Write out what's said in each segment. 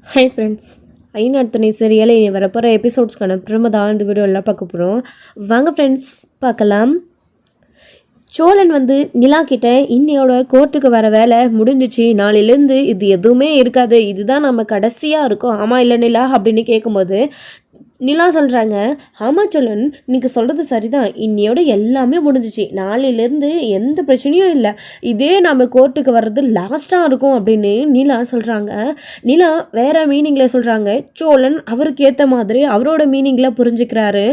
Hi friends, ஐநாத்தனை serial இனி வரப்போகிற எபிசோட்ஸ்க்கான பிரமதான் இந்த வீடியோவில் பார்க்க போகிறோம். வாங்க ஃப்ரெண்ட்ஸ் பார்க்கலாம். சோழன் நிலா கிட்ட இன்னையோட கோர்ட்டுக்கு வர வேலை முடிஞ்சிச்சு, நாளையிலேருந்து இது எதுவுமே இருக்காது, இதுதான் நம்ம கடைசியாக இருக்கும், ஆமாம் இல்லை நிலா அப்படின்னு கேட்கும்போது நிலா சொல்கிறாங்க, ஆமாம் சோழன், நீங்கள் சொல்கிறது சரிதான், இன்னையோட எல்லாமே முடிஞ்சிச்சு, நாளையிலேருந்து எந்த பிரச்சனையும் இல்லை, இதே நம்ம கோர்ட்டுக்கு வர்றது லாஸ்ட்டாக இருக்கும் அப்படின்னு நிலா சொல்கிறாங்க. நிலா வேறு மீனிங்கில் சொல்கிறாங்க. சோழன் அவருக்கு ஏற்ற மாதிரி அவரோட மீனிங்கில் புரிஞ்சுக்கிறாரு.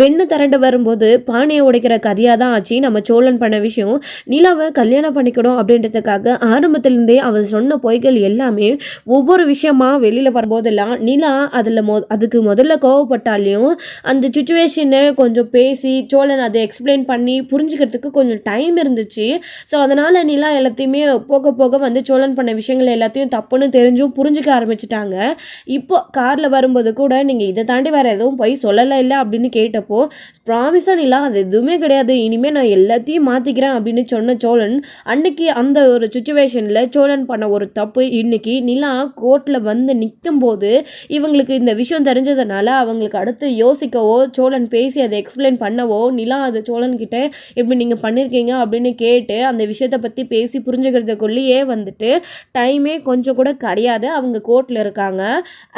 வெண்ணெய் திரண்டு வரும்போது பானையை உடைக்கிற கதையாக தான் ஆச்சு நம்ம சோழன் பண்ண விஷயம். நிலாவை கல்யாணம் பண்ணிக்கணும் அப்படின்றதுக்காக ஆரம்பத்திலேருந்தே அவர் சொன்ன பொய்கள் எல்லாமே ஒவ்வொரு விஷயமா வெளியில் வரும்போதெல்லாம் நிலா அதுக்கு முதல்ல கோவப்பட்டாலையும் அந்த சுச்சுவேஷனை கொஞ்சம் பேசி சோழன் அதை எக்ஸ்பிளைன் பண்ணி புரிஞ்சுக்கிறதுக்கு கொஞ்சம் டைம் இருந்துச்சு. ஸோ அதனால் நிலா எல்லாத்தையுமே போக போக சோழன் பண்ண விஷயங்கள் எல்லாத்தையும் தப்புன்னு தெரிஞ்சும் புரிஞ்சுக்க ஆரம்பிச்சிட்டாங்க. இப்போ காரில் வரும்போது கூட நீங்கள் இதை தாண்டி வேறு எதுவும் போய் சொல்லலை இல்லை அப்படின்னு கேட்டப்போ ப்ராமிஸாக நிலா அது எதுவுமே கிடையாது, இனிமேல் நான் எல்லாத்தையும் மாற்றிக்கிறேன் அப்படின்னு சொன்ன சோழன் அன்னைக்கு அந்த ஒரு சுச்சுவேஷனில் சோழன் பண்ண ஒரு தப்பு இன்னைக்கு நிலா கோர்ட்டில் நிற்கும் போது இவங்களுக்கு இந்த விஷயம் தெரிஞ்சதுனால அவங்களுக்கு அடுத்து யோசிக்கவோ சோழன் பேசி அதை எக்ஸ்பிளைன் பண்ணவோ நிலா அது சோழன்கிட்ட எப்படி நீங்கள் பண்ணியிருக்கீங்க அப்படின்னு கேட்டு அந்த விஷயத்தை பற்றி பேசி புரிஞ்சுக்கிறதுக்குள்ளேயே டைமே கொஞ்சம் கூட கிடையாது. அவங்க கோர்ட்டில் இருக்காங்க.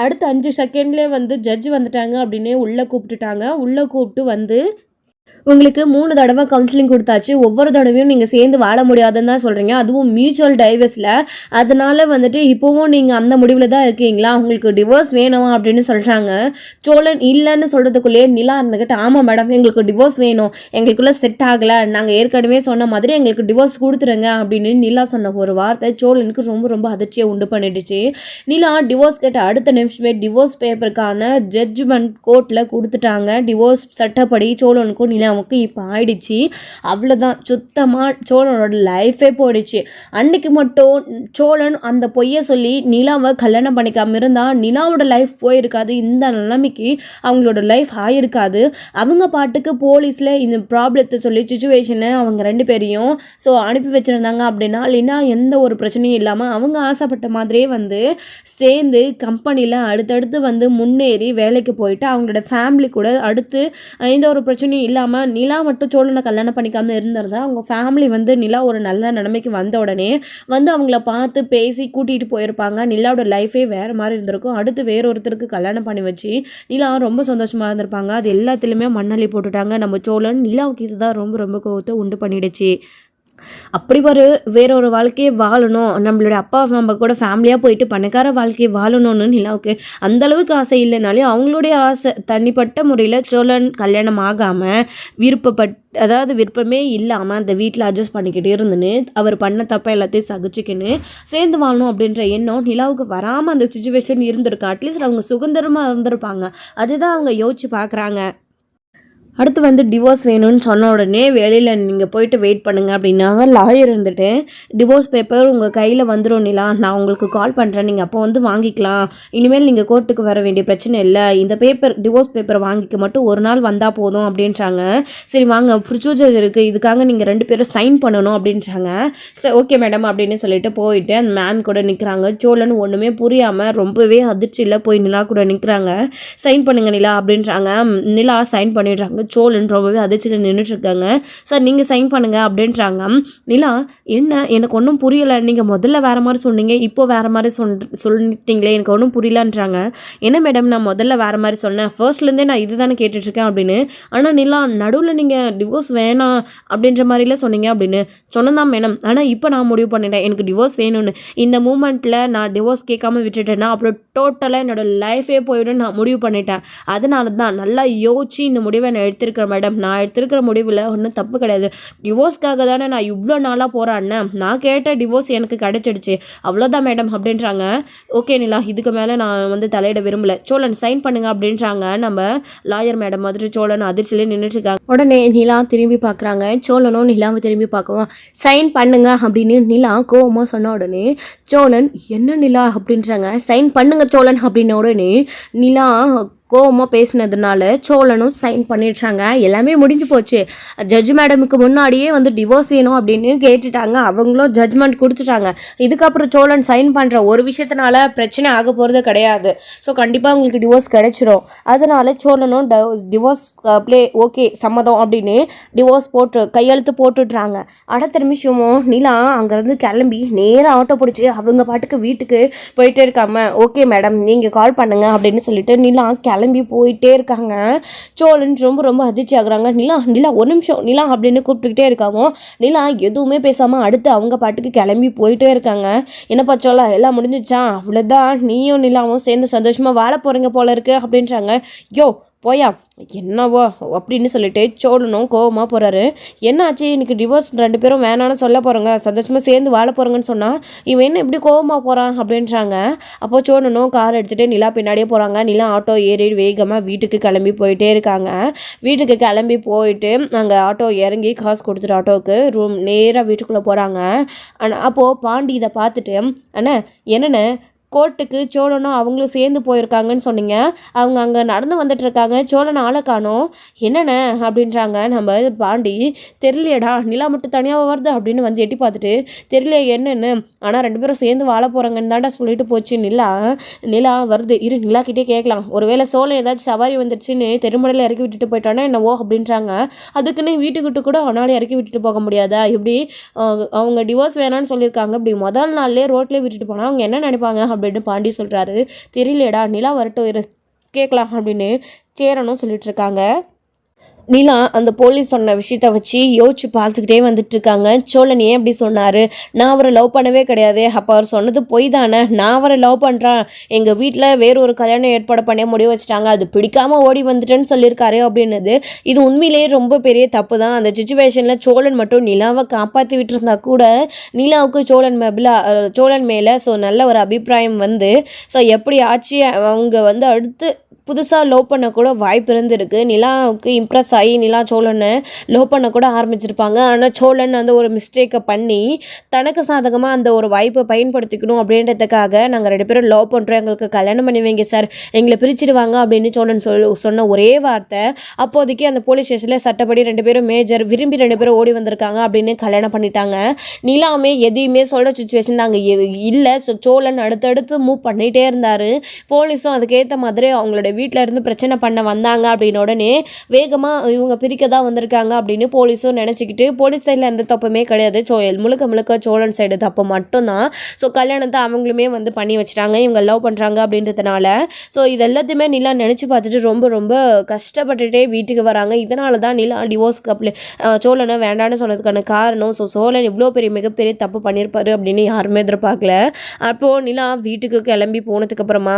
அடுத்த 5 செகண்ட்லேயே ஜட்ஜ் வந்துட்டாங்க அப்படின்னு உள்ளே கூப்பிட்டுட்டாங்க. உள்ளே கூப்பிட்டு உங்களுக்கு 3 தடவை கவுன்சிலிங் கொடுத்தாச்சு, ஒவ்வொரு தடவையும் நீங்கள் சேர்ந்து வாழ முடியாதுன்னு தான் சொல்கிறீங்க, அதுவும் மியூச்சுவல் டைவர்ஸில், அதனால் இப்போவும் நீங்கள் அந்த முடிவில் தான் இருக்கீங்களா, உங்களுக்கு டிவோர்ஸ் வேணும் அப்படின்னு சொல்கிறாங்க. சோழன் இல்லைன்னு சொல்கிறதுக்குள்ளேயே நிலா இருந்துக்கிட்டு, ஆமாம் மேடம் எங்களுக்கு டிவோர்ஸ் வேணும், எங்களுக்குள்ளே செட் ஆகலை, நாங்கள் ஏற்கனவே சொன்ன மாதிரி எங்களுக்கு டிவோர்ஸ் கொடுத்துருங்க அப்படின்னு நிலா சொன்ன ஒரு வார்த்தை சோழனுக்கு ரொம்ப ரொம்ப அதிர்ச்சியை உண்டு பண்ணிடுச்சு. நிலா டிவோர்ஸ் கேட்ட அடுத்த நிமிஷமே டிவோர்ஸ் பேப்பருக்கான ஜட்ஜ்மெண்ட் கோர்ட்டில் கொடுத்துட்டாங்க. டிவோர்ஸ் சட்டப்படி சோழனுக்கும் நிலா இப்போ ஆயிடுச்சு. அவ்வளோதான், சுத்தமாக சோழனோட லைஃபே போயிடுச்சு. அன்னைக்கு மட்டும் சோழன் அந்த பொய்யை சொல்லி நிலாவை கல்யாணம் பண்ணிக்காம இருந்தால் நிலாவோட லைஃப் போயிருக்காது, இந்த நிலைமைக்கு அவங்களோட லைஃப் ஆயிருக்காது. அவங்க பாட்டுக்கு போலீஸில் இந்த ப்ராப்ளத்தை சொல்லி சுச்சுவேஷனை அவங்க 2 பேரையும் அனுப்பி வச்சுருந்தாங்க அப்படின்னா இல்லைன்னா எந்த ஒரு பிரச்சனையும் இல்லாமல் அவங்க ஆசைப்பட்ட மாதிரியே சேர்ந்து கம்பெனியில் அடுத்தடுத்து முன்னேறி வேலைக்கு போயிட்டு அவங்களோட ஃபேமிலி கூட அடுத்து எந்த ஒரு பிரச்சனையும் இல்லாமல் நிலா மட்டும் சோழனை கல்யாணம் பண்ணிக்காமல் இருந்திருந்தா அவங்க ஃபேமிலி நிலா ஒரு நல்ல நிலைமைக்கு வந்த உடனே அவங்கள பார்த்து பேசி கூட்டிகிட்டு போயிருப்பாங்க. நிலாவோட லைஃபே வேறு மாதிரி இருந்திருக்கும். அடுத்து வேறொருத்தருக்கு கல்யாணம் பண்ணி வச்சு நிலா ரொம்ப சந்தோஷமாக இருந்திருப்பாங்க. அது எல்லாத்துலேயுமே மண்ணள்ளி போட்டுட்டாங்க நம்ம சோழன். நிலாவுக்கு இதுதான் ரொம்ப ரொம்ப கோவத்தை உண்டு பண்ணிடுச்சு. அப்படி வேறொரு வாழ்க்கையை வாழணும், நம்மளோட அப்பா அம்மா கூட ஃபேமிலியாக போயிட்டு பணக்கார வாழ்க்கையை வாழணும்னு நிலாவுக்கு அந்தளவுக்கு ஆசை இல்லைனாலும் அவங்களுடைய ஆசை தனிப்பட்ட முறையில் சோழன் கல்யாணம் ஆகாமல் விருப்பமே இல்லாமல் அந்த வீட்டில் அட்ஜஸ்ட் பண்ணிக்கிட்டு இருந்துன்னு அவர் பண்ண தப்பை எல்லாத்தையும் சகிச்சுக்கின்னு சேர்ந்து வாழணும் அப்படின்ற எண்ணம் நிலாவுக்கு வராமல் அந்த சுச்சுவேஷன் இருந்திருக்கு. அட்லீஸ்ட் அவங்க சுதந்திரமாக இருந்திருப்பாங்க. அதுதான் அவங்க யோசிச்சு பார்க்குறாங்க. அடுத்து டிவோர்ஸ் வேணும்னு சொன்ன உடனே வேலையில் நீங்கள் போயிட்டு வெயிட் பண்ணுங்கள் அப்படின்னாங்க. லாயர் டிவோர்ஸ் பேப்பர் உங்கள் கையில் வந்துடும் நிலா, நான் உங்களுக்கு கால் பண்ணுறேன், நீங்கள் அப்போ வாங்கிக்கலாம், இனிமேல் நீங்கள் கோர்ட்டுக்கு வர வேண்டிய பிரச்சனை இல்லை, இந்த டிவோர்ஸ் பேப்பர் வாங்கிக்க மட்டும் ஒரு நாள் வந்தால் போதும் அப்படின்றாங்க. சரி வாங்க, ப்ரொசீஜர் இருக்குது, இதுக்காக நீங்கள் 2 பேரும் சைன் பண்ணணும் அப்படின்றாங்க. சரி ஓகே மேடம் அப்படின்னு சொல்லிட்டு போயிட்டு அந்த மேம் கூட நிற்கிறாங்க. சோழன் ஒன்றுமே புரியாமல் ரொம்பவே அதிர்ச்சியில் போய் நிலா கூட நிற்கிறாங்க. சைன் பண்ணுங்க நிலா அப்படின்றாங்க. நிலா சைன் பண்ணிடுறாங்க. சோழன் ரொம்பவே அதிர்ச்சியில் நின்றுட்டுருக்காங்க. சார் நீங்கள் சைன் பண்ணுங்கள் அப்படின்றாங்க. நிலா, என்ன எனக்கு ஒன்றும் புரியலை, நீங்கள் முதல்ல வேறு மாதிரி சொன்னீங்க, இப்போ வேறு மாதிரி சொல்லிட்டீங்களே, எனக்கு ஒன்றும் புரியலன்றாங்க. என்ன மேடம் நான் முதல்ல வேறு மாதிரி சொன்னேன், ஃபர்ஸ்ட்லேருந்தே நான் இது தானே கேட்டுட்ருக்கேன் அப்படின்னு. ஆனால் நிலா நடுவில் நீங்கள் டிவோர்ஸ் வேணாம் அப்படின்ற மாதிரிலாம் சொன்னீங்க அப்படின்னு சொன்னதான் மேடம், ஆனால் இப்போ நான் முடிவு பண்ணிட்டேன் எனக்கு டிவோர்ஸ் வேணும்னு. இந்த மூமெண்ட்டில் நான் டிவோர்ஸ் கேட்காம விட்டுட்டேன்னா அப்புறம் டோட்டலாக என்னோடய லைஃபே போயிடும் நான் முடிவு பண்ணிட்டேன். அதனால தான் நல்லா யோசிச்சு இந்த முடிவை நான் எடுத்திருக்கிறேன் மேடம், நான் எடுத்திருக்கிற முடிவில் ஒன்றும் தப்பு கிடையாது, டிவோர்ஸ்க்காக தானே நான் இவ்வளோ நாளாக போராடினேன், நான் கேட்ட டிவோர்ஸ் எனக்கு கிடைச்சிடுச்சு, அவ்வளோதான் மேடம் அப்படின்றாங்க. ஓகே நிலா, இதுக்கு மேலே நான் தலையிட விரும்பலை, சோழன் சைன் பண்ணுங்க அப்படின்றாங்க. நம்ம லாயர் மேடம் மாதிரி சோழன் அதிர்ச்சியிலே நின்றுட்டுருக்காங்க. உடனே நிலா திரும்பி பார்க்குறாங்க. சோழனும் நிலாவை திரும்பி பார்க்கவும் சைன் பண்ணுங்க அப்படின்னு நிலா கோவமாக சொன்ன உடனே சோழன் என்ன நிலா அப்படின்றாங்க. சைன் பண்ணுங்க சோழன் அப்படின்ன உடனே நிலா கோவமாக பேசினதுனால சோழனும் சைன் பண்ணிடுறாங்க. எல்லாமே முடிஞ்சு போச்சு. ஜட்ஜ் மேடமுக்கு முன்னாடியே வந்து டிவோர்ஸ் வேணும் அப்படின்னு கேட்டுட்டாங்க. அவங்களும் ஜட்ஜ்மெண்ட் கொடுத்துட்டாங்க. இதுக்கப்புறம் சோழன் சைன் பண்ணுற ஒரு விஷயத்தினால பிரச்சனை ஆக போகிறது கிடையாது. ஸோ கண்டிப்பாக அவங்களுக்கு டிவோர்ஸ் கிடைச்சிரும். அதனால சோழனும் டிவோர்ஸ் ஓகே சம்மதம் அப்படின்னு டிவோர்ஸ் கையெழுத்து போட்டுடுறாங்க. அடுத்த நிமிஷமும் நிலா அங்கேருந்து கிளம்பி நேராக ஆட்டோ பிடிச்சி அவங்க பாட்டுக்கு வீட்டுக்கு போயிட்டே இருக்காம ஓகே மேடம் நீங்கள் கால் பண்ணுங்க அப்படின்னு சொல்லிட்டு நிலா கிளம்பி போயிட்டே இருக்காங்க. சோழன் ரொம்ப ரொம்ப அதிர்ச்சி ஆகுறாங்க. நிலா நிலா ஒரு நிமிஷம் நிலா அப்படின்னு கூப்பிட்டுக்கிட்டே இருக்காமோ நிலா எதுவுமே பேசாமல் அடுத்து அவங்க பாட்டுக்கு கிளம்பி போயிட்டே இருக்காங்க. என்னப்பா சோழா எல்லாம் முடிஞ்சிச்சா? அவ்வளோதான், நீயும் நிலாவும் சேர்ந்து சந்தோஷமாக வாழ போகிறீங்க போல இருக்கு அப்படின்றாங்க. யோ போயா என்னவோ அப்படின்னு சொல்லிட்டு சோழனும் கோவமாக போகிறாரு. என்னாச்சு இன்னைக்கு டிவோர்ஸ் 2 பேரும் வேணான்னு சொல்ல போகிறோங்க, சந்தோஷமாக சேர்ந்து வாழ போகிறோங்கன்னு சொன்னால் இவன் என்ன இப்படி கோவமாக போகிறான் அப்படின்றாங்க. அப்போது சோழனும் கார் எடுத்துகிட்டு நிலா பின்னாடியே போகிறாங்க. நிலா ஆட்டோ ஏறி வேகமாக வீட்டுக்கு கிளம்பி போயிட்டே இருக்காங்க. வீட்டுக்கு கிளம்பி போயிட்டு அங்கே ஆட்டோ இறங்கி காசு கொடுத்துட்டு ஆட்டோவுக்கு ரூம் நேராக வீட்டுக்குள்ளே போகிறாங்க. அப்போது பாண்டி இதை பார்த்துட்டு அண்ணே என்னென்ன கோர்ட்டுக்கு சோழனும் அவங்களும் சேர்ந்து போயிருக்காங்கன்னு சொன்னீங்க, அவங்க அங்கே நடந்து வந்துட்டுருக்காங்க, சோழன் ஆளை காணோம் என்னென்ன அப்படின்றாங்க. நம்ம பாண்டி தெரியலையடா நிலா மட்டும் தனியாக வருது அப்படின்னு வந்து எட்டி பார்த்துட்டு தெரியல என்னென்னு, ஆனால் 2 பேரும் சேர்ந்து வாழ போகிறாங்கன்னு தாண்டா சொல்லிட்டு போச்சு நிலா வருது இரு நிலாக்கிட்டே கேட்கலாம், ஒருவேளை சோழன் ஏதாச்சும் சவாரி வந்துடுச்சுன்னு தெருமடையில் இறக்கி விட்டுட்டு போயிட்டானா என்னவோ அப்படின்றாங்க. அதுக்குன்னு வீட்டுக்கிட்ட கூட அவனால இறக்கி விட்டுட்டு போக முடியாதா? இப்படி அவங்க டிவோர்ஸ் வேணான்னு சொல்லியிருக்காங்க, இப்படி முதல் நாள்லேயே ரோட்லேயே விட்டுட்டு போனால் அவங்க என்ன நினைப்பாங்க அப்படின்னு பாண்டி சொல்கிறாரு. தெரியலடா நிலா வரட்டும் கேட்கலாம் அப்படின்னு சேரனும் சொல்லிட்டு இருக்காங்க. நிலா அந்த போலீஸ் சொன்ன விஷயத்த வச்சு யோசிச்சு பார்த்துக்கிட்டே வந்துட்டு இருக்காங்க. சோழன் ஏன் அப்படி சொன்னார், நான் அவரை லவ் பண்ணவே கிடையாது, அப்போ அவர் சொன்னது பொய் தானே, நான் அவரை லவ் பண்ணுறேன், எங்கள் வீட்டில் வேறு ஒரு கல்யாணம் ஏற்பாடு பண்ண முடிவு வச்சுட்டாங்க, அது பிடிக்காமல் ஓடி வந்துட்டேன்னு சொல்லியிருக்காரு அப்படின்னது. இது உண்மையிலேயே ரொம்ப பெரிய தப்பு தான். அந்த சுச்சுவேஷனில் சோழன் மட்டும் நிலாவை காப்பாற்றி விட்டுருந்தா கூட நிலாவுக்கு சோழன் மேலே ஸோ நல்ல ஒரு அபிப்பிராயம் வந்து ஸோ எப்படி ஆச்சு அவங்க வந்து அடுத்து புதுசாக லவ் பண்ண கூட வாய்ப்பு இருந்திருக்கு. நிலாவுக்கு இம்ப்ரெஸ் ஆகி நிலா சோழனை லவ் பண்ண கூட ஆரம்பிச்சிருப்பாங்க. ஆனால் சோழன் அந்த ஒரு மிஸ்டேக்கை பண்ணி தனக்கு சாதகமாக அந்த ஒரு வாய்ப்பை பயன்படுத்திக்கணும் அப்படின்றதுக்காக நாங்கள் 2 பேரும் லவ் பண்ணுறோம், எங்களுக்கு கல்யாணம் பண்ணி வைங்க சார், எங்களை பிரிச்சிடுவாங்க அப்படின்னு சோழன் சொன்ன ஒரே வார்த்தை. அப்போதைக்கு அந்த போலீஸ் ஸ்டேஷனில் சட்டப்படி 2 பேரும் மேஜர் விரும்பி 2 பேரும் ஓடி வந்திருக்காங்க அப்படின்னு கல்யாணம் பண்ணிட்டாங்க. நிலாமே எதையுமே சொல்கிற சுச்சுவேஷன் நாங்கள் இல்லை. ஸோ சோழன் அடுத்தடுத்து மூவ் பண்ணிகிட்டே இருந்தார். போலீஸும் அதுக்கேற்ற மாதிரி அவங்களோட வீட்டில் இருந்து பிரச்சனை பண்ண வந்தாங்க அப்படின்னு உடனே வேகமாக இவங்க பிரிக்க தான் வந்திருக்காங்க அப்படின்னு போலீஸும் நினச்சிக்கிட்டு போலீஸ் சைடில் எந்த தப்புமே கிடையாது, முழுக்க சோழன் சைடு தப்பு மட்டும்தான். ஸோ கல்யாணத்தை அவங்களுமே வந்து பண்ணி வச்சுட்டாங்க, இவங்க லவ் பண்ணுறாங்க அப்படின்றதுனால. ஸோ இது எல்லாத்தையுமே நிலா நினச்சி பார்த்துட்டு ரொம்ப ரொம்ப கஷ்டப்பட்டுட்டே வீட்டுக்கு வராங்க. இதனால தான் நிலா டிவோர்ஸ்க்கு சோழனை வேண்டான்னு சொன்னதுக்கான காரணம். ஸோ சோழன் இவ்வளோ மிகப்பெரிய தப்பு பண்ணியிருப்பாரு அப்படின்னு யாருமே எதிர்பார்க்கல. அப்போது நிலா வீட்டுக்கு கிளம்பி போனதுக்கப்புறமா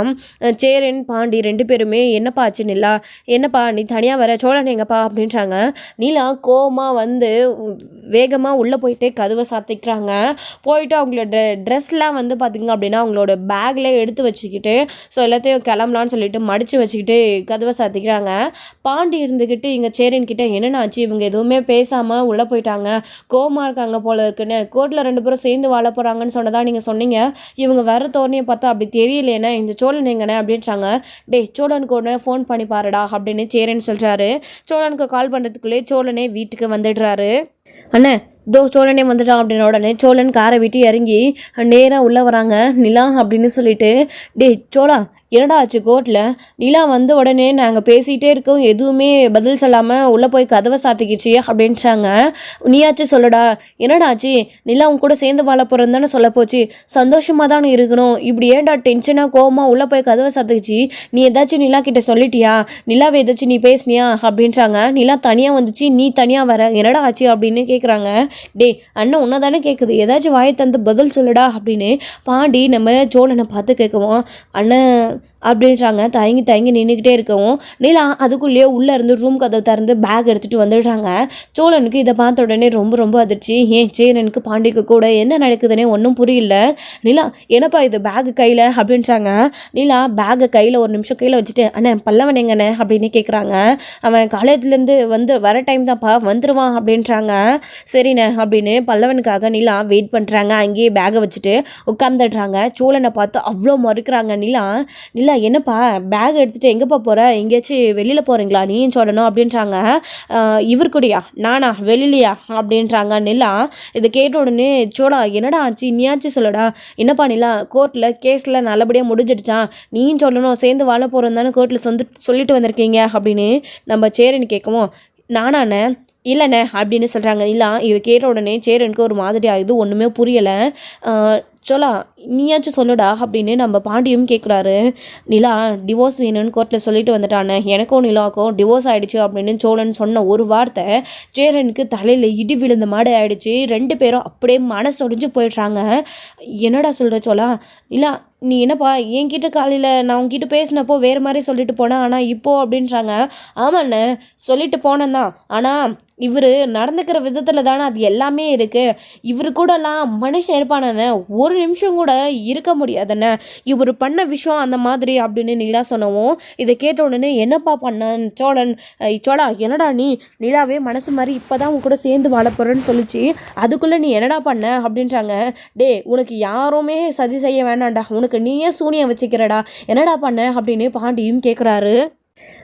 சேரன் பாண்டி 2 பேருமே என்னப்பா ஆச்சு நிலா, என்னப்பா நீ தனியாக வர, சோழன் எங்கப்பா அப்படின்றாங்க. நிலா கோவமாக வந்து வேகமாக உள்ளே போயிட்டே கதவை சாத்திக்கிறாங்க. போயிட்டு அவங்களோட ட்ரெஸ்லாம் வந்து பார்த்திங்க அப்படின்னா அவங்களோட பேக்கில் எடுத்து வச்சுக்கிட்டு ஸோ எல்லாத்தையும் கிளம்பலான்னு சொல்லிட்டு மடித்து வச்சுக்கிட்டு கதவை சாத்திக்கிறாங்க. பாண்டி இருந்துக்கிட்டு இங்கே சேரன்கிட்ட என்னென்னாச்சு, இவங்க எதுவுமே பேசாமல் உள்ளே போயிட்டாங்க, கோவமாக இருக்காங்க போல இருக்குன்னு, கோர்ட்டில் 2 பேரும் சேர்ந்து வாழ போகிறாங்கன்னு சொன்னதா நீங்கள் சொன்னீங்க, இவங்க வர தோரணையை பார்த்தா அப்படி தெரியலேண்ணே, இந்த சோழன் எங்கண்ணே அப்படின்றாங்க. சோழனுக்கு ஒன்று ஃபோன் பண்ணி பாருடா அப்படின்னு சேரன் சொல்கிறாரு. சோழனுக்கு கால் பண்ணுறதுக்குள்ளே சோழனே வீட்டுக்கு வந்துடுறாரு. அண்ணே சோழனே வந்துட்டான் அப்படின்னு உடனே சோழன் காரை விட்டு இறங்கி நேராக உள்ளே வராங்க. நிலா அப்படின்னு சொல்லிட்டு சோழா என்னடா ஆச்சு கோர்ட்டில், நிலா வந்த உடனே நாங்கள் பேசிகிட்டே இருக்கோம், எதுவுமே பதில் சொல்லாமல் உள்ளே போய் கதவை சாத்திக்கிச்சு அப்படின்றாங்க. நீயாச்சும் சொல்லடா என்னடா ஆச்சு, நிலா உன் கூட சேர்ந்து வாழ போகிறேன்னு தானே சொல்ல போச்சு, சந்தோஷமாக தானே இருக்கணும், இப்படி ஏன்டா டென்ஷனாக கோவமாக உள்ளே போய் கதவை சாத்திக்கிச்சு, நீ ஏதாச்சும் நிலா கிட்ட சொல்லிட்டியா, நிலாவை ஏதாச்சும் நீ பேசுனியா அப்படின்றாங்க. நிலா தனியாக வந்துச்சு, நீ தனியாக வர, என்னடா ஆச்சு அப்படின்னு கேட்குறாங்க. அண்ணன் உன்னை தானே கேட்குது, ஏதாச்சும் வாயை தந்து பதில் சொல்லுடா அப்படின்னு பாண்டி நம்ம சோழனை பார்த்து கேட்குவோம். அண்ணன் அப்படின்றாங்க. தயங்கி நின்றுக்கிட்டே இருக்கவும் நிலா அதுக்குள்ளேயே உள்ளே இருந்து ரூம் கதவை திறந்து பேக் எடுத்துகிட்டு வந்துடுறாங்க. சோழனுக்கு இதை பார்த்த உடனே ரொம்ப ரொம்ப அதிர்ச்சி. ஏன் சேரனுக்கு பாண்டிக்கு கூட என்ன நடக்குதுன்னே ஒன்றும் புரியல. நிலா என்னப்பா இது பேகு கையில் அப்படின்றாங்க. நிலா பேகை கையில் ஒரு நிமிஷம் கையில் வச்சுட்டு அண்ணே பல்லவன் எங்கண்ணே அப்படின்னு கேட்குறாங்க. அவன் காலேஜ்லேருந்து வர டைம் தான்ப்பா வந்துடுவான் அப்படின்றாங்க. சரிண்ணே அப்படின்னு பல்லவனுக்காக நிலா வெயிட் பண்ணுறாங்க. அங்கேயே பேகை வச்சுட்டு உட்காந்துடுறாங்க. சோழனை பார்த்து அவ்வளோ மறுக்கிறாங்க. நிலா நிலா என்னப்பா பேக் எடுத்துகிட்டு எங்கேப்பா போகிற, எங்கேயாச்சும் வெளியில் போகிறீங்களா நீயும் சொல்லணும் அப்படின்றாங்க. இவர் கூடயா, நானா வெளியிலையா அப்படின்றாங்க நிலா. இதை கேட்ட உடனே சோழா என்னடா ஆச்சு நீயாச்சும் சொல்லடா. என்னப்பா நிலா கோர்ட்டில் கேஸில் நல்லபடியாக முடிஞ்சிடுச்சான், நீயும் சொல்லணும், சேர்ந்து வாழ போகிறோம் தானே கோர்ட்டில் சொல்லிட்டு வந்திருக்கீங்க அப்படின்னு நம்ம சேரன் கேட்கவும், நானாண்ணே இல்லைண்ணே அப்படின்னு சொல்கிறாங்க நிலா. இது கேட்ட உடனே சேரனுக்கு ஒரு மாதிரி ஆகுது, ஒன்றுமே புரியலை. சோலா நீயாச்சும் சொல்லுடா அப்படின்னு நம்ம பாண்டியும் கேட்குறாரு. நிலா டிவோர்ஸ் வேணும்னு கோர்ட்டில் சொல்லிட்டு வந்துட்டானே, எனக்கும் நிலாவுக்கும் டிவோர்ஸ் ஆகிடுச்சு அப்படின்னு சோழன் சொன்ன ஒரு வார்த்தை சேரனுக்கு தலையில் இடி விழுந்த மாடு ஆகிடுச்சு. 2 பேரும் அப்படியே மனசொடிஞ்சு போயிடுறாங்க. என்னடா சொல்கிற சோலா, நிலா நீ என்னப்பா என்கிட்ட காலையில் நான் உங்ககிட்ட பேசினப்போ வேறு மாதிரி சொல்லிட்டு போனேன், ஆனால் இப்போது அப்படின்றாங்க. ஆமாண்ணே சொல்லிட்டு போனேன் தான், ஆனால் இவர் நடந்துக்கிற விதத்தில் தானே அது எல்லாமே இருக்குது. இவர் கூடலாம் மனுஷன் இருப்பானே, ஒரு நிமிஷம் கூட இருக்க முடியாதுண்ணே, இவர் பண்ண விஷயம் அந்த மாதிரி அப்படின்னு நிலா சொன்னவும் இதை கேட்ட உடனே என்னப்பா பண்ண சோழன், சோழா என்னடா நீ நிலாவே மனசு மாதிரி இப்போ தான் உங்க கூட சேர்ந்து வாழ போகிறேன்னு சொல்லிச்சு, அதுக்குள்ளே நீ என்னடா பண்ண அப்படின்றாங்க. டே உனக்கு யாருமே சதி செய்ய வேணாண்டா, உனக்கு நீயே சூனியம் வச்சுக்கிறடா, என்னடா பண்ண அப்படின்னு பாண்டியும் கேட்குறாரு.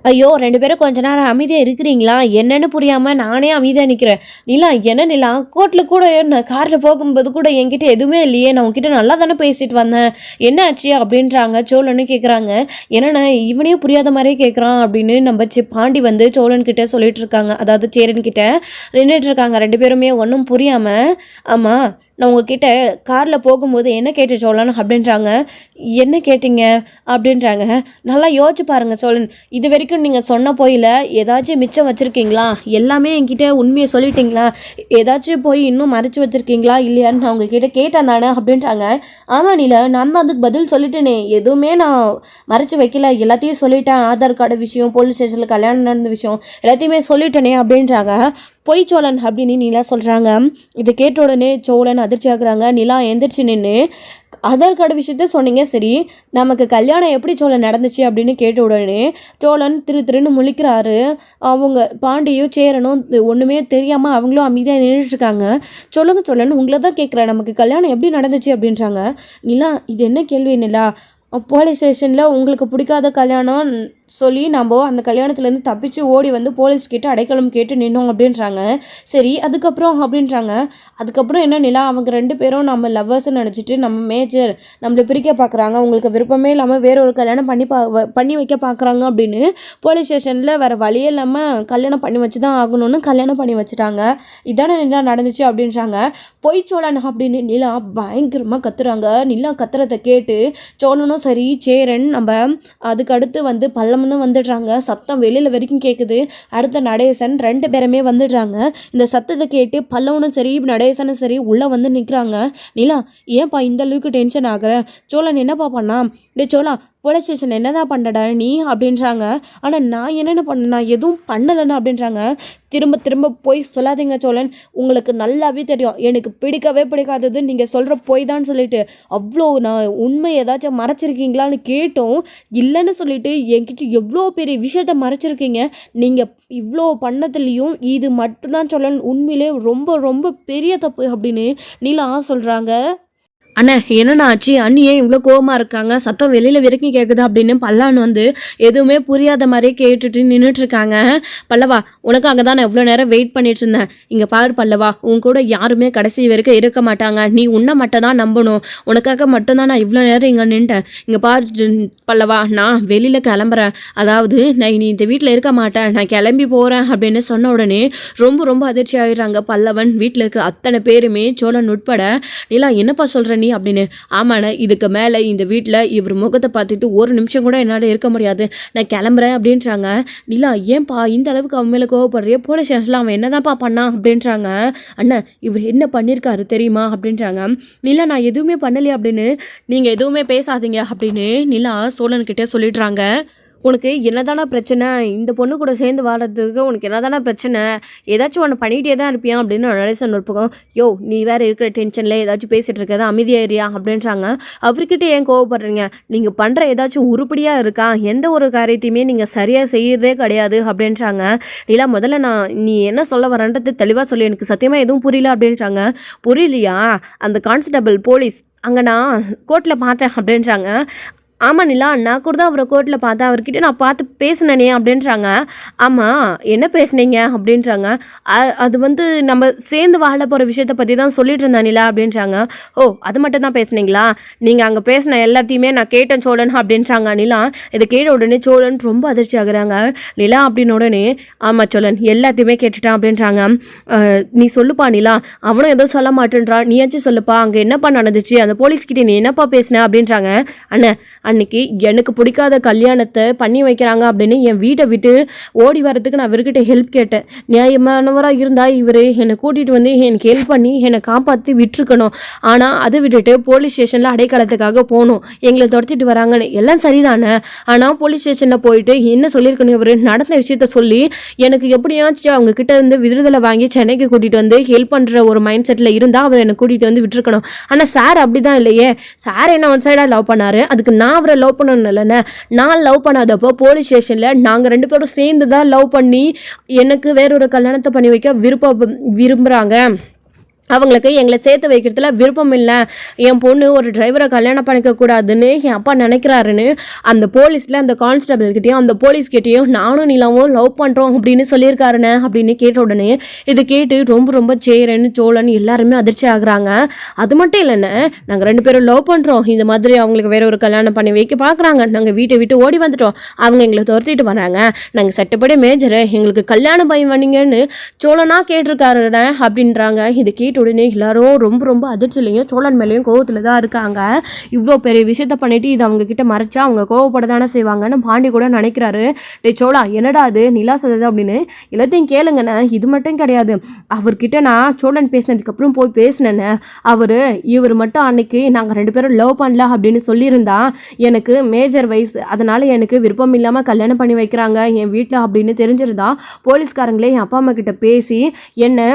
ஐயோ 2 பேரும் கொஞ்ச நேரம் அமைதியாக இருக்கிறீங்களா, என்னன்னு புரியாமல் நானே அமைதியாக நிற்கிறேன். நிலா என்ன நிலா கோர்ட்டில் கூட நான் காரில் போகும்போது கூட என்கிட்ட எதுவுமே இல்லையே, நான் உங்ககிட்ட நல்லா தானே பேசிட்டு வந்தேன், என்ன ஆச்சு அப்படின்றாங்க. சோழன்னு கேட்குறாங்க. என்னென்ன இவனையும் புரியாத மாதிரியே கேட்குறான் அப்படின்னு நம்ம பாண்டி வந்து சோழன்கிட்ட சொல்லிட்டு இருக்காங்க, அதாவது சேரன்கிட்ட நின்றுட்டு இருக்காங்க. 2 பேருமே ஒன்றும் புரியாமல். ஆமாம் நான் உங்ககிட்ட காரில் போகும்போது என்ன கேட்டு சோழன் அப்படின்றாங்க. என்ன கேட்டீங்க அப்படின்றாங்க. நல்லா யோசிச்சு பாருங்கள் சோழன், இது வரைக்கும் நீங்கள் சொன்ன போயில் ஏதாச்சும் மிச்சம் வச்சுருக்கீங்களா, எல்லாமே என்கிட்ட உண்மையை சொல்லிட்டீங்களா, ஏதாச்சும் போய் இன்னும் மறைச்சி வச்சுருக்கீங்களா இல்லையான்னு நான் உங்ககிட்ட கேட்டேன் தானே அப்படின்றாங்க. ஆமாம் நிலா நான் அதுக்கு பதில் சொல்லிட்டேனே, எதுவுமே நான் மறைச்சி வைக்கல, எல்லாத்தையும் சொல்லிட்டேன், ஆதார் கார்டு விஷயம், போலீஸ் ஸ்டேஷனில் கல்யாணம் நடந்த விஷயம் எல்லாத்தையுமே சொல்லிட்டேனே அப்படின்றாங்க. பொய் சோழன் அப்படின்னு நிலா சொல்கிறாங்க. இதை கேட்ட உடனே சோழன் அதிர்ச்சி ஆகுறாங்க. நிலா எந்திரிச்சு நின்று ஆதார் கார்டு விஷயத்த சொன்னீங்க சரி, நமக்கு கல்யாணம் எப்படி சோழன் நடந்துச்சு அப்படின்னு கேட்ட உடனே சோழன் திருன்னு முழிக்கிறாரு. அவங்க பாண்டியும் சேரனும் ஒன்றுமே தெரியாமல் அவங்களும் அமைதியாக நின்றுட்டுருக்காங்க. சொல்லுங்க சோழன் உங்களை தான் கேட்குறேன், நமக்கு கல்யாணம் எப்படி நடந்துச்சு அப்படின்றாங்க. நிலா இது என்ன கேள்வி நிலா, போலீஸ் ஸ்டேஷனில் உங்களுக்கு பிடிக்காத கல்யாணம் சொல்லி நம்ம அந்த கல்யாணத்துலேருந்து தப்பிச்சு ஓடி வந்து போலீஸ்கிட்ட அடைக்கலம் கேட்டு நின்னோம் அப்படின்றாங்க. சரி அதுக்கப்புறம் அப்படின்றாங்க. அதுக்கப்புறம் என்ன நிலா, அவங்க 2 பேரும் நம்ம லவ்வர்ஸ்ன்னு நினச்சிட்டு நம்ம மேஜர் நம்மளை பிரிக்க பார்க்குறாங்க, உங்களுக்கு விருப்பமே இல்லாமல் வேற ஒரு கல்யாணம் பண்ணி வைக்க பார்க்குறாங்க அப்படின்னு போலீஸ் ஸ்டேஷனில் வேறு வழியே இல்லாமல் கல்யாணம் பண்ணி வச்சு தான் ஆகணும்னு கல்யாணம் பண்ணி வச்சுட்டாங்க. இதானே நிலா நடந்துச்சு அப்படின்றாங்க. பொய் சோழன் அப்படின்னு நிலா பயங்கரமாக கத்துறாங்க. நிலா கத்துறதை கேட்டு சோழனும் சரி சேரன் நம்ம அதுக்கு அடுத்து வந்து பல்லம்னு வந்துடுறாங்க. சத்தம் வெளியில் வரைக்கும் கேட்குது. அடுத்த நடேசன் 2 பேருமே வந்துடுறாங்க. இந்த சத்தத்தை கேட்டு பல்லவனும் சரி நடேசனும் சரி உள்ளே வந்து நிற்கிறாங்க. நிலா ஏன்ப்பா இந்த அளவுக்கு டென்ஷன் ஆகுற, சோழன் என்னப்பா பண்ணா, டே சோழா போலீஸ் ஸ்டேஷன் என்னதான் பண்ணடா நீ அப்படின்றாங்க. ஆனால் நான் என்னென்ன பண்ண, நான் எதுவும் பண்ணலைன்னு அப்படின்றாங்க. திரும்ப போய் சொல்லாதீங்க சோழன், உங்களுக்கு நல்லாவே தெரியும் எனக்கு பிடிக்கவே பிடிக்காதது நீங்கள் சொல்கிற போய் தான் சொல்லிட்டு அவ்வளோ நான் உண்மை ஏதாச்சும் மறைச்சிருக்கீங்களான்னு கேட்டோம். இல்லைன்னு சொல்லிட்டு என்கிட்ட எவ்வளோ பெரிய விஷயத்த மறைச்சிருக்கீங்க, நீங்கள் இவ்வளோ பண்ணதுலேயும் இது மட்டும்தான் சோழன் உண்மையிலே ரொம்ப ரொம்ப பெரிய தப்பு அப்படின்னு நிலா சொல்கிறாங்க. அண்ணா என்னண்ணா ஆச்சு, அண்ணி ஏன் இவ்வளோ கோவமாக இருக்காங்க, சத்தம் வெளியில் வரைக்கும் கேட்குது அப்படின்னு பல்லான் வந்து எதுவுமே புரியாத மாதிரியே கேட்டுட்டு நின்றுட்டுருக்காங்க. பல்லவா உனக்காக தான் நான் எவ்வளோ நேரம் வெயிட் பண்ணிட்டு இருந்தேன், இங்கே பாரு பல்லவா உன் கூட யாருமே கடைசி வரைக்கும் இருக்க மாட்டாங்க, நீ உன்னை மட்டும் தான் நம்பணும், உனக்காக மட்டும்தான் நான் இவ்வளோ நேரம் இங்கே நின்ட்டேன். இங்கே பாரு பல்லவா நான் வெளியில் கிளம்புறேன், அதாவது நான் நீ இந்த வீட்டில் இருக்க மாட்டேன், நான் கிளம்பி போகிறேன் அப்படின்னு சொன்ன உடனே ரொம்ப அதிர்ச்சி ஆகிடுறாங்க பல்லவன். வீட்டில் இருக்கிற அத்தனை பேருமே சோழன் உட்பட. நிலா என்னப்பா சொல்கிற நீ அப்படின்னு. ஆமாண்ணே இதுக்கு மேலே இந்த வீட்டில் இவர் முகத்தை பார்த்துட்டு ஒரு நிமிஷம் கூட என்னால் இருக்க முடியாது, நான் கிளம்புறேன் அப்படின்றாங்க. நிலா ஏன்பா இந்த அளவுக்கு அவன் மேலே கோவப்படுறிய, போலீஸ் ஸ்டேஷனில் அவன் என்னதான்ப்பா பண்ணான் அப்படின்றாங்க. அண்ணா இவர் என்ன பண்ணியிருக்காரு தெரியுமா அப்படின்றாங்க. நிலா நான் எதுவுமே பண்ணலையே அப்படின்னு. நீங்கள் எதுவுமே பேசாதீங்க அப்படின்னு நிலா சோழன்கிட்ட சொல்லிடுறாங்க. உனக்கு என்னதானா பிரச்சனை, இந்த பொண்ணு கூட சேர்ந்து வாழறதுக்கு உனக்கு என்னதானா பிரச்சனை, ஏதாச்சும் ஒன்று பண்ணிகிட்டே தான் இருப்பியா அப்படின்னு நடேசன் ஒரு பக்கம். யோ நீ வேறு இருக்கிற டென்ஷனில் ஏதாச்சும் பேசிகிட்டு இருக்கதா அமைதியாரியா அப்படின்றாங்க. அவர்கிட்ட ஏன் கோவப்படுறீங்க, நீங்கள் பண்ணுற ஏதாச்சும் உருப்படியாக இருக்கா, எந்த ஒரு காரியத்தையுமே நீங்கள் சரியாக செய்யறதே கிடையாது அப்படின்றாங்க. இல்லை முதல்ல நீ என்ன சொல்ல வரன்றது தெளிவாக சொல்லி, எனக்கு சத்தியமாக எதுவும் புரியல அப்படின்றாங்க. புரியலையா, அந்த கான்ஸ்டபிள் போலீஸ் அங்கே நான் கோர்ட்டில் பார்த்தேன் அப்படின்றாங்க. ஆமாம் நிலா, நான் கூட தான் அவரை கோர்ட்டில் பார்த்தேன், அவர்கிட்ட நான் பார்த்து பேசினேனே அப்படின்றாங்க. ஆமாம், என்ன பேசுனீங்க அப்படின்றாங்க. அது வந்து நம்ம சேர்ந்து வாழ போகிற விஷயத்த பற்றி தான் சொல்லிட்டு இருந்தேன் நிலா அப்படின்றாங்க. ஓ, அது மட்டும் தான் பேசுனீங்களா? நீங்கள் அங்கே பேசின எல்லாத்தையுமே நான் கேட்டேன் சோழன் அப்படின்றாங்க நிலா. இதை கேட்ட உடனே சோழன் ரொம்ப அதிர்ச்சி ஆகுறாங்க. நிலா அப்படின்னு உடனே, ஆமாம் சோழன் எல்லாத்தையுமே கேட்டுட்டான் அப்படின்றாங்க. நீ சொல்லுப்பா நிலா, அவனும் எதுவும் சொல்ல மாட்டேன்றா, நீயாச்சும் சொல்லுப்பா, அங்கே என்னப்பா நடந்துச்சு, அந்த போலீஸ்கிட்ட நீ என்னப்பா பேசின அப்படின்றாங்க. அண்ணன், அன்னைக்கு எனக்கு பிடிக்காத கல்யாணத்தை பண்ணி வைக்கிறாங்க அப்படின்னு என் வீட்டை விட்டு ஓடி வரதுக்கு நான் இவர்கிட்ட ஹெல்ப் கேட்டேன். நியாயமானவராக இருந்தால் இவர் என்னை கூட்டிகிட்டு வந்து எனக்கு ஹெல்ப் பண்ணி என்னை காப்பாற்றி விட்டுருக்கணும். ஆனால் அதை விட்டுட்டு போலீஸ் ஸ்டேஷனில் அடைக்கலத்துக்காக போகணும், எங்களை துரத்திட்டு வராங்கன்னு. எல்லாம் சரிதானே, ஆனால் போலீஸ் ஸ்டேஷனில் போயிட்டு என்ன சொல்லியிருக்கணும், இவர் நடந்த விஷயத்த சொல்லி எனக்கு எப்படியாச்சும் அவங்க கிட்ட இருந்து விடுதலை வாங்கி சென்னைக்கு கூட்டிகிட்டு வந்து ஹெல்ப் பண்ணுற ஒரு மைண்ட் செட்டில் இருந்தால் அவர் என்னை கூட்டிகிட்டு வந்து விட்டுருக்கணும். ஆனால் சார் அப்படி தான் இல்லையே, சார் என்ன ஒன் சைடாக லவ் பண்ணார், அதுக்கு நான் அவரை லவ் பண்ணணும் இல்லைண்ணே. நான் லவ் பண்ணாதப்போ போலீஸ் ஸ்டேஷனில் நாங்கள் 2 பேரும் சேர்ந்து தான் லவ் பண்ணி எனக்கு வேறொரு கல்யாணத்தை பண்ணி வைக்க விரும்புகிறாங்க. அவங்களுக்கு எங்களை சேர்த்து வைக்கிறதுல விருப்பம் இல்லை. என் பொண்ணு ஒரு டிரைவரை கல்யாணம் பண்ணிக்கக்கூடாதுன்னு என் அப்பா நினைக்கிறாருன்னு அந்த போலீஸில் அந்த கான்ஸ்டபிள்கிட்டையும் அந்த போலீஸ்கிட்டையும் நானும் நிலாவும் லவ் பண்ணுறோம் அப்படின்னு சொல்லியிருக்காருண்ணே அப்படின்னு கேட்ட உடனே இது கேட்டு ரொம்ப சேரன் சோழன் எல்லாருமே அதிர்ச்சி ஆகுறாங்க. அது மட்டும் இல்லைண்ணே, நாங்கள் 2 பேரும் லவ் பண்ணுறோம், இந்த மாதிரி அவங்களுக்கு வேற ஒரு கல்யாணம் பண்ணி வைக்க பார்க்குறாங்க, நாங்கள் வீட்டை விட்டு ஓடி வந்துட்டோம், அவங்க எங்களை துரத்திட்டு வராங்க, நாங்கள் சட்டப்படி மேஜரு, எங்களுக்கு கல்யாணம் பையன் பண்ணீங்கன்னு சோழனா கேட்டிருக்காருண்ணே அப்படின்றாங்க. இது கேட்டு உடனே எல்லாரும் ரொம்ப அதிர்ச்சிலையும் சோழன் மேலேயும் கோவத்தில் தான் இருக்காங்க. இவ்வளோ பெரிய விஷயத்த பண்ணிட்டு இது அவங்க கிட்ட மறைச்சா அவங்க கோவப்பட தானே செய்வாங்கன்னு பாண்டி கூட நினைக்கிறாரு. டே சோழா, என்னடா அது நிலா சொல்லுது அப்படின்னு. எல்லாத்தையும் கேளுங்கண்ணே, இது மட்டும் கிடையாது, அவர்கிட்ட நான் சோழன் பேசினதுக்கப்புறம் போய் பேசினேன்னு, இவர் மட்டும் அன்னைக்கு நாங்கள் 2 பேரும் லவ் பண்ணல அப்படின்னு சொல்லியிருந்தா எனக்கு மேஜர் வயசு, அதனால எனக்கு விருப்பம் இல்லாமல் கல்யாணம் பண்ணி வைக்கிறாங்க என் வீட்டில் அப்படின்னு தெரிஞ்சிருந்தா போலீஸ்காரங்களே என் அப்பா அம்மா கிட்ட பேசி என்ன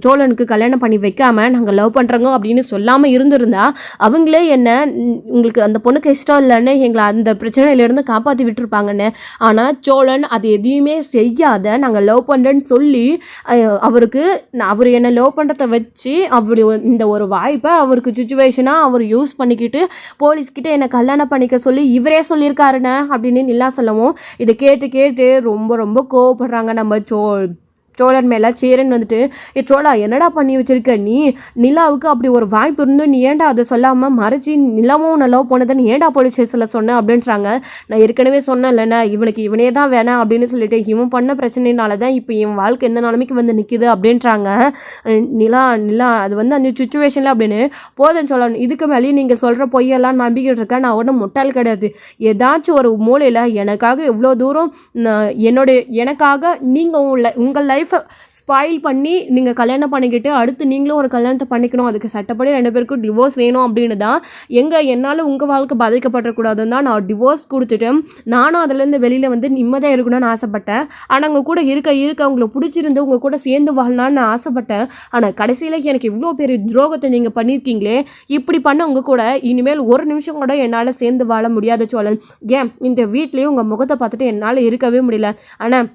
சோழனுக்கு கல்யாணம் பண்ணி வைக்காம நாங்கள் லவ் பண்ணுறோங்க அப்படின்னு சொல்லாமல் இருந்திருந்தா அவங்களே என்ன உங்களுக்கு அந்த பொண்ணுக்கு இஷ்டம் இல்லைன்னு எங்களை அந்த பிரச்சனையிலேருந்து காப்பாற்றி விட்டுருப்பாங்கன்னு. ஆனால் சோழன் அது எதையுமே செய்யாத நாங்கள் லவ் பண்ணுறேன்னு சொல்லி அவர் என்னை லவ் பண்ணுறத வச்சு அப்படி இந்த ஒரு வாய்ப்பை அவருக்கு சுச்சுவேஷனாக அவர் யூஸ் பண்ணிக்கிட்டு போலீஸ்கிட்ட என்னை கல்யாணம் பண்ணிக்க சொல்லி இவரே சொல்லியிருக்காருண்ணே அப்படின்னு நிலா சொல்லவும் இதை கேட்டு ரொம்ப கோவப்படுறாங்க நம்ம சோழன் மேலே. சேரன் வந்துட்டு, சோழா என்னடா பண்ணி வச்சிருக்க நீ, நிலாவுக்கு அப்படி ஒரு வாய்ப்பு இருந்து நீ ஏன்டா அதை சொல்லாமல் மறைச்சி நிலாவும் நான் லவ் பண்ணதை ஏன்டா போலீஸ் ஸ்டேஷனில் சொன்னேன் அப்படின்றாங்க. நான் ஏற்கனவே சொன்னேன் இல்லைண்ணா, இவனே தான் வேணாம் அப்படின்னு சொல்லிட்டு இவன் பண்ண பிரச்சனைனால தான் இப்போ இவன் வாழ்க்கை எந்த நிலைமைக்கு வந்து நிற்கிது அப்படின்றாங்க. நிலா அது வந்து அந்த சுச்சுவேஷனில் அப்படின்னு போதும் சோழன், இதுக்கு மேலேயும் நீங்கள் சொல்கிற பொய்யெல்லாம் நம்பிக்கிட்டு இருக்கேன், நான் ஒன்றும் முட்டாள் கிடையாது. ஏதாச்சும் ஒரு மூலையில் எனக்காக எவ்வளோ தூரம் எனக்காக நீங்கள் உங்கள் லைஃப் ஸ்பாயில் பண்ணி நீங்கள் கல்யாணம் பண்ணிக்கிட்டு அடுத்து நீங்களும் ஒரு கல்யாணத்தை பண்ணிக்கணும், அதுக்கு சட்டப்படி 2 பேருக்கும் டிவோர்ஸ் வேணும் அப்படின்னு தான் என்னால் உங்கள் வாழ்க்கை பாதிக்கப்படக்கூடாதுன்னு தான் நான் டிவோர்ஸ் கொடுத்துட்டு நானும் அதுலேருந்து வெளியில் வந்து நிம்மதியாக இருக்கணும்னு ஆசைப்பட்டேன். ஆனால் உங்கள் கூட இருக்க உங்களுக்கு பிடிச்சிருந்து உங்கள் கூட சேர்ந்து வாழலான்னு நான் ஆசைப்பட்டேன். ஆனால் கடைசியில் எனக்கு இவ்வளோ பெரிய துரோகத்தை நீங்கள் பண்ணியிருக்கீங்களே, இப்படி பண்ண உங்கள் கூட இனிமேல் ஒரு நிமிஷம் கூட என்னால் சேர்ந்து வாழ முடியாத சோழன். ஏன் இந்த வீட்லேயும் உங்கள் முகத்தை பார்த்துட்டு என்னால் இருக்கவே முடியல. ஆனால்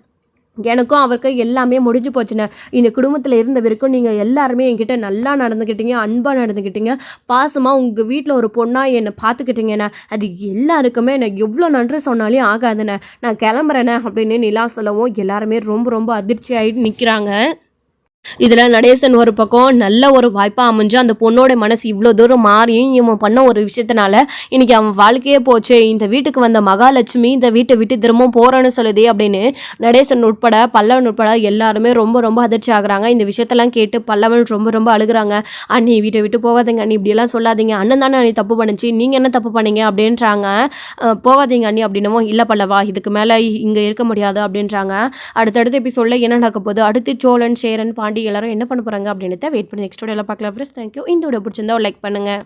எனக்கும் அவருக்கு எல்லாமே முடிஞ்சு போச்சுண்ணே. இந்த குடும்பத்தில் இருந்த வரைக்கும் நீங்கள் எல்லாருமே என்கிட்ட நல்லா நடந்துக்கிட்டீங்க, அன்பாக நடந்துக்கிட்டீங்க, பாசமாக உங்கள் வீட்டில் ஒரு பொண்ணாக என்னை பார்த்துக்கிட்டீங்கண்ணே. அது எல்லாருக்குமே எனக்கு எவ்வளோ நன்றி சொன்னாலே ஆகாதுண்ணே, நான் கிளம்புறேண்ணே அப்படின்னு நிலா சொல்லவும் எல்லாருமே ரொம்ப அதிர்ச்சி ஆகிட்டு நிற்கிறாங்க. இதில் நடேசன் ஒரு பக்கம் நல்ல ஒரு வாய்ப்பாக அமைஞ்சு அந்த பொண்ணோட மனசு இவ்வளோ தூரம் மாறியும் இவன் பண்ண ஒரு விஷயத்தினால இன்னைக்கு அவன் வாழ்க்கையே போச்சு, இந்த வீட்டுக்கு வந்த மகாலட்சுமி இந்த வீட்டை விட்டு திரும்பவும் போகிறேன்னு சொல்லுதே அப்படின்னு நடேசன் உட்பட பல்லவன் உட்பட எல்லாருமே ரொம்ப அதிர்ச்சி ஆகுறாங்க. இந்த விஷயத்தெல்லாம் கேட்டு பல்லவன் ரொம்ப அழுகுறாங்க. அண்ணி வீட்டை விட்டு போகாதீங்க அண்ணி, இப்படியெல்லாம் சொல்லாதீங்க, அண்ணன் தானே அண்ணி தப்பு பண்ணிச்சு, நீங்கள் என்ன தப்பு பண்ணீங்க அப்படின்றாங்க. போகாதீங்க அண்ணி அப்படின்னவும் இல்லை பல்லவா இதுக்கு மேலே இங்கே இருக்க முடியாது அப்படின்றாங்க. அடுத்தடுத்து எபிசோடில் என்ன நடக்க போகுது, அடுத்து சோழன் சேரன் பாண்டி எல்லாரும் என்ன பண்ண போகிறாங்க அப்படின்னு வெயிட் பண்ணி நெக்ஸ்ட் வீடியோவில் பார்க்கலாம். Friends thank you. இந்த வீடியோ பிடிச்சிருந்தா லைக் பண்ணுங்கள்.